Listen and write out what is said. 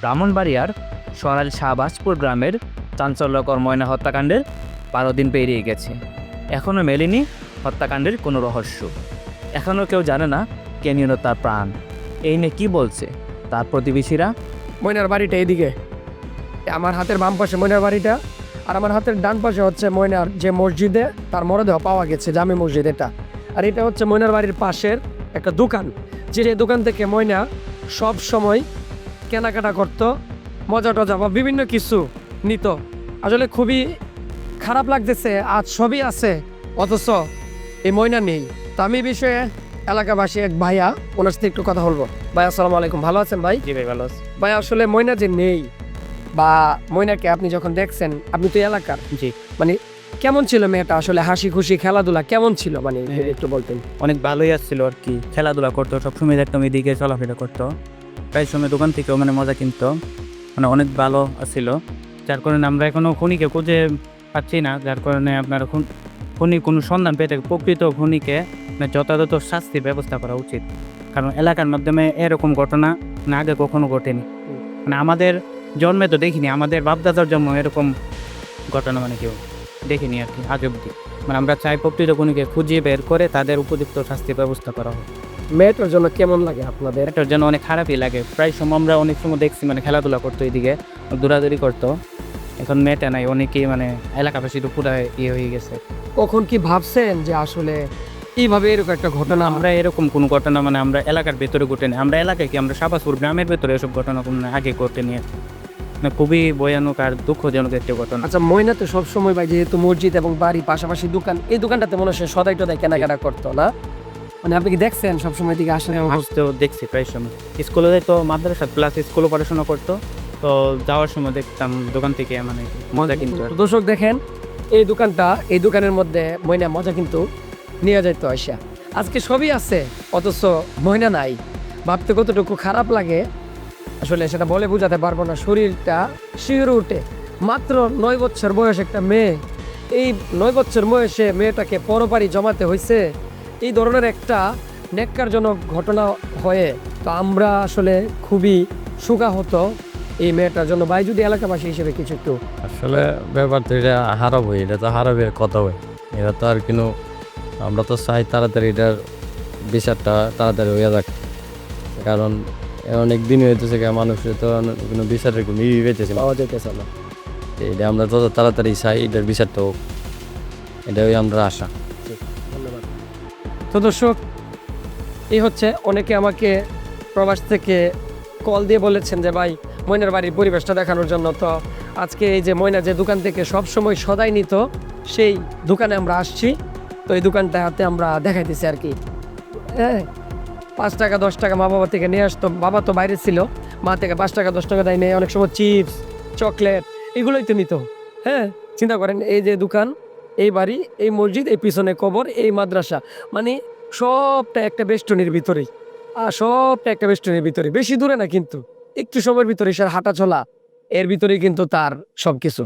ব্রাহ্মণবাড়িয়ার সরাইল শাহবাজপুর গ্রামের চাঞ্চল্যকর ময়না হত্যাকাণ্ডের 12 দিন পেরিয়ে গেছে। এখনও মেলেনি হত্যাকাণ্ডের কোনো রহস্য। এখনও কেউ জানে না কে নিল তার প্রাণ। এই নিয়ে কী বলছে তার প্রতিবেশীরা? ময়নার বাড়িটা এদিকে, আমার হাতের বাম পাশে ময়নার বাড়িটা, আর আমার হাতের ডান পাশে হচ্ছে ময়নার যে মসজিদে তার মরদেহ পাওয়া গেছে, জামে মসজিদ এটা। আর এটা হচ্ছে ময়নার বাড়ির পাশের একটা দোকান, যে দোকান থেকে ময়না সব সময় কেনাকাটা করতো, মজা টজা বা বিভিন্ন কিছু নিত। আসলে খুবই খারাপ লাগতেছে, আজ সবই আছে অথচ এই ময়না নেই। তো আমি এই বিষয়ে এলাকাবাসী এক ভাইয়া, ওনার সাথে একটু কথা বলবো। ভাই আসসালামু আলাইকুম, ভালো আছেন ভাই? জি ভাই, ভালো আছে। ভাই আসলে ময়না যে নেই, বা ময়নাকে আপনি যখন দেখছেন, আপনি তো এলাকার, জি, মানে কেমন ছিল মেয়েটা? আসলে হাসি খুশি খেলাধুলা কেমন ছিল, মানে একটু বলতেন। অনেক ভালোই আসছিল আর কি, খেলাধুলা করতো, সবসময় দেখতাম এদিকে চলাফেরা করতো, প্রায় সময় দোকান থেকেও মানে কিনতো, মানে অনেক ভালো আসছিল। যার কারণে আমরা এখনও খুনিকে খুঁজে পাচ্ছি না, যার কারণে আপনার খুনির কোনো সন্ধান পেতে প্রকৃত খুনিকে মানে যথাযথ শাস্তির ব্যবস্থা করা উচিত। কারণ এলাকার মাধ্যমে এরকম ঘটনা না আগে কখনো ঘটেনি, মানে আমাদের জন্মে তো দেখিনি, আমাদের বাপদাদার জন্ম এরকম ঘটনা মানে কেউ দেখিনি আর কি আজ অব্দি। মানে আমরা চাই প্রকৃত খুনিকে খুঁজিয়ে বের করে তাদের উপযুক্ত শাস্তির ব্যবস্থা করা হোক। মেয়েটার জন্য কেমন লাগে আপনাদের? এটার জন্য অনেক খারাপই লাগে। প্রায় সময় আমরা অনেক সময় দেখছি মানে খেলাধুলা করতো, এদিকে দৌড়াদৌড়ি করতো। এখন মেয়েটা নাই, অনেকেই মানে এলাকাবাসী তো পুরো ইয়ে হয়ে গেছে। কখন কি ভাবছেন যে আসলে এইভাবে এরকম একটা ঘটনা? আমরা এরকম কোনো ঘটনা মানে আমরা এলাকার ভেতরে ঘটেনি, আমরা এলাকায় কি আমরা শাহবাজপুর গ্রামের ভেতরে এসব ঘটনা কোনো আগে ঘটেনি। মানে খুবই ভয়ানক আর দুঃখজনক একটা ঘটনা। আচ্ছা, ময়না তো সবসময় ভাই, যেহেতু মসজিদ এবং বাড়ি পাশাপাশি দোকান, এই দোকানটাতে মনে হয় সদাই টদাই কেনাকাটা করতো না? মানে আপনি কি দেখছেন সবসময় দিকে আসলে? আসতেও দেখছি প্রায় সময়, স্কুলে তো মাদ্রাসা প্লাস স্কুলে পড়াশোনা করতো, তো যাওয়ার সময় দেখতাম দোকান থেকে মানে মজা কিন্তু। দর্শক দেখেন, এই দোকানটা, এই দোকানের মধ্যে ময়না মজা কিন্তু নিয়ে যাইতো আইসা। আজকে সবই আছে অথচ ময়না নাই, ভাবতে কতটুকু খারাপ লাগে আসলে সেটা বলে বোঝাতে পারবো না। শরীরটা শিহরে উঠে। মাত্র 9 বছর বয়স একটা মেয়ে, এই 9 বছর বয়সে মেয়েটাকে পরপারি জমাতে হয়েছে, এই ধরনের একটা ন্যাক্কারজনক ঘটনা হয়ে তো আমরা আসলে খুবই শোকাহত এই মেয়েটার জন্য। ভাই যদি এলাকাবাসী হিসেবে কিছু একটু। আসলে ব্যাপার তো এটা হারাবো, এটা তো হারাবের কথা হয়, এটা তো আর কিন্তু আমরা তো চাই তাড়াতাড়ি এটার বিচারটা তাড়াতাড়ি হয়ে যাক। কারণ অনেক দিন হইতেছে মানুষের তো কোনো বিচারের কোনো পেতেছে না, পাওয়া যেতেছে না। এটা আমরা তত তাড়াতাড়ি চাই এটার বিচারটা হোক, এটাই আমরা আশা। ধন্যবাদ। তো দর্শক, এই হচ্ছে অনেকে আমাকে প্রবাস থেকে কল দিয়ে বলেছেন যে ভাই ময়নার বাড়ির পরিবেশটা দেখানোর জন্য। তো আজকে এই যে ময়না যে দোকান থেকে সব সময় সদাই নিত, সেই দোকানে আমরা আসছি। তো এই দোকানটাতে আমরা দেখাইতেছি আর কি। হ্যাঁ, 5 টাকা 10 টাকা মা বাবা থেকে নিয়ে আসতো, বাবা তো বাইরে ছিল, মা থেকে 5 টাকা 10 টাকা দেয় নেই, অনেক সময় চিপস চকলেট এগুলোই তো নিত। হ্যাঁ, চিন্তা করেন, এই যে দোকান, এই বাড়ি, এই মসজিদ, এই পিছনে কবর, এই মাদ্রাসা, মানে সবটা একটা বেষ্টনীর ভিতরেই। আর সবটা একটা বেষ্টনীর ভিতরে, বেশি দূরে না কিন্তু, একটু সময়ের ভিতরে সে হাঁটা চলা, এর ভিতরেই কিন্তু তার সবকিছু।